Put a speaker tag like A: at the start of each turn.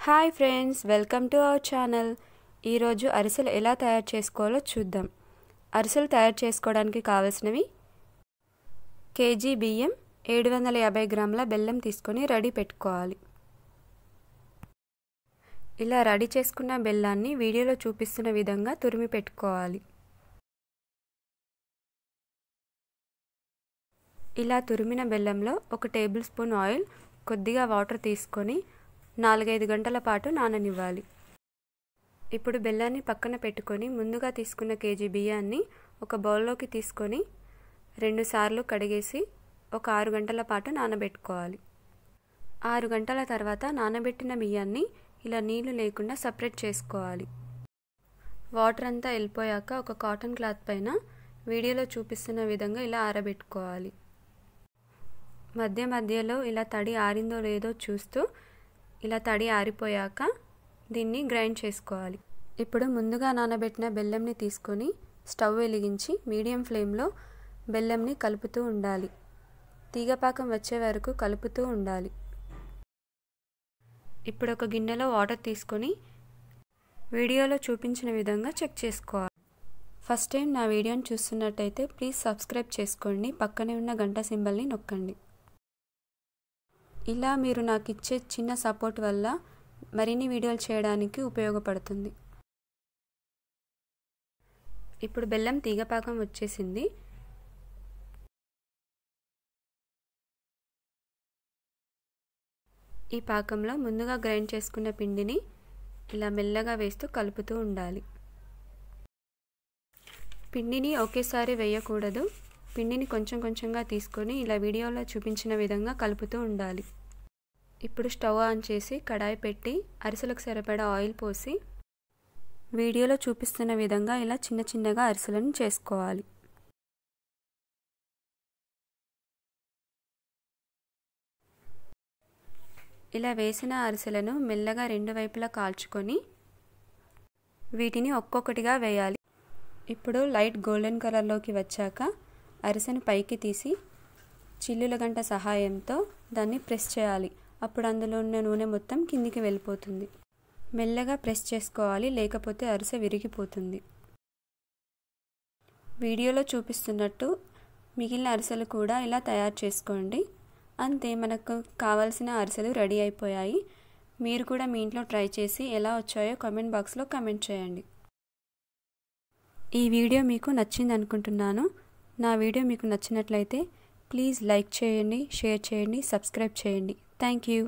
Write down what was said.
A: Hi friends, welcome to our channel. ఈరోజు అరిసెలు ఎలా తయారు చేసుకోవాలో చూద్దాం. అరిసెలు తయారు చేసుకోవడానికి కావాల్సినవి: కేజీ బియ్యం, 750 గ్రాముల బెల్లం తీసుకొని రెడీ పెట్టుకోవాలి. ఇలా రెడీ చేసుకున్న బెల్లాన్ని వీడియోలో చూపిస్తున్న విధంగా తురిమి పెట్టుకోవాలి. ఇలా తురిమిన బెల్లంలో 1 టేబుల్ స్పూన్ ఆయిల్, కొద్దిగా వాటర్ తీసుకొని 4-5 గంటల పాటు నాననివ్వాలి. ఇప్పుడు బెల్లాన్ని పక్కన పెట్టుకొని ముందుగా తీసుకున్న కేజీ బియ్యాన్ని ఒక బౌల్లోకి తీసుకొని 2 సార్లు కడిగేసి ఒక 6 గంటల పాటు నానబెట్టుకోవాలి. 6 గంటల తర్వాత నానబెట్టిన బియ్యాన్ని ఇలా నీళ్లు లేకుండా సపరేట్ చేసుకోవాలి. వాటర్ అంతా వెళ్ళిపోయాక ఒక కాటన్ క్లాత్ పైన వీడియోలో చూపిస్తున్న విధంగా ఇలా ఆరబెట్టుకోవాలి. మధ్య మధ్యలో ఇలా తడి ఆరిందో లేదో చూస్తూ ఇలా తడి ఆరిపోయాక దీన్ని గ్రైండ్ చేసుకోవాలి. ఇప్పుడు ముందుగా నానబెట్టిన బెల్లంని తీసుకొని స్టవ్ వెలిగించి మీడియం ఫ్లేమ్లో బెల్లంని కలుపుతూ ఉండాలి. తీగపాకం వచ్చే వరకు కలుపుతూ ఉండాలి. ఇప్పుడు ఒక గిన్నెలో వాటర్ తీసుకొని వీడియోలో చూపించిన విధంగా చెక్ చేసుకోవాలి. ఫస్ట్ టైం నా వీడియోని చూస్తున్నట్టయితే ప్లీజ్ సబ్స్క్రైబ్ చేసుకోండి. పక్కనే ఉన్న గంట సింబల్ని నొక్కండి. ఇలా మీరు నాకు ఇచ్చే చిన్న సపోర్ట్ వల్ల మరిన్ని వీడియోలు చేయడానికి ఉపయోగపడుతుంది. ఇప్పుడు బెల్లం తీగపాకం వచ్చేసింది. ఈ పాకంలో ముందుగా గ్రైండ్ చేసుకున్న పిండిని ఇలా మెల్లగా వేస్తూ కలుపుతూ ఉండాలి. పిండిని ఒకేసారి వేయకూడదు. పిండిని కొంచెం కొంచెంగా తీసుకొని ఇలా వీడియోలో చూపించిన విధంగా కలుపుతూ ఉండాలి. ఇప్పుడు స్టవ్ ఆన్ చేసి కడాయి పెట్టి అరిసెలకు సరిపడా ఆయిల్ పోసి వీడియోలో చూపిస్తున్న విధంగా ఇలా చిన్న చిన్నగా అరిసెలను చేసుకోవాలి. ఇలా వేసిన అరిసెలను మెల్లగా 2 వైపులా కాల్చుకొని వీటిని ఒక్కొక్కటిగా వేయాలి. ఇప్పుడు లైట్ గోల్డెన్ కలర్లోకి వచ్చాక అరిసెను పైకి తీసి చిల్లుల గంట సహాయంతో దాన్ని ప్రెస్ చేయాలి. అప్పుడు అందులో ఉన్న నూనె మొత్తం కిందికి వెళ్ళిపోతుంది. మెల్లగా ప్రెస్ చేసుకోవాలి, లేకపోతే అరిసె విరిగిపోతుంది. వీడియోలో చూపిస్తున్నట్టు మిగిలిన అరిసెలు కూడా ఇలా తయారు చేసుకోండి. అంతే, మనకు కావాల్సిన అరిసెలు రెడీ అయిపోయాయి. మీరు కూడా మీ ఇంట్లో ట్రై చేసి ఎలా వచ్చాయో కామెంట్ బాక్స్లో కామెంట్ చేయండి. ఈ వీడియో మీకు నచ్చింది అనుకుంటున్నాను. నా వీడియో మీకు నచ్చినట్లయితే ప్లీజ్ లైక్ చేయండి, షేర్ చేయండి, సబ్స్క్రైబ్ చేయండి. Thank you.